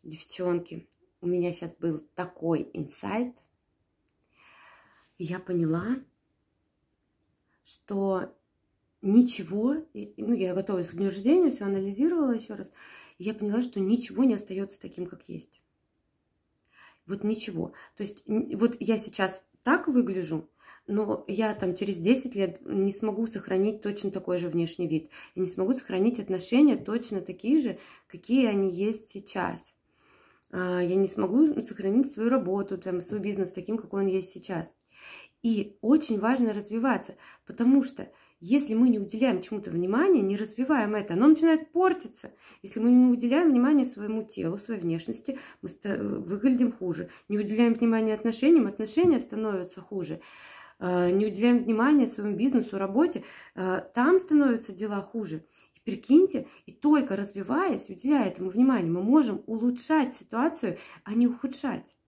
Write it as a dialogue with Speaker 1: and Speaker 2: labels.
Speaker 1: Девчонки, у меня сейчас был такой инсайт. И я поняла, что ничего, ну, я готовилась к дню рождения, все анализировала еще раз, и я поняла, что ничего не остается таким, как есть. Вот ничего. То есть вот я сейчас так выгляжу, но я там через 10 лет не смогу сохранить точно такой же внешний вид. Я не смогу сохранить отношения точно такие же, какие они есть сейчас. Я не смогу сохранить свою работу, там, свой бизнес таким, какой он есть сейчас. И очень важно развиваться, потому что если мы не уделяем чему-то внимания, не развиваем это, оно начинает портиться. Если мы не уделяем внимания своему телу, своей внешности, мы выглядим хуже. Не уделяем внимания отношениям, отношения становятся хуже. Не уделяем внимания своему бизнесу, работе, там становятся дела хуже. И прикиньте, и только развиваясь, уделяя этому внимание, мы можем улучшать ситуацию, а не ухудшать.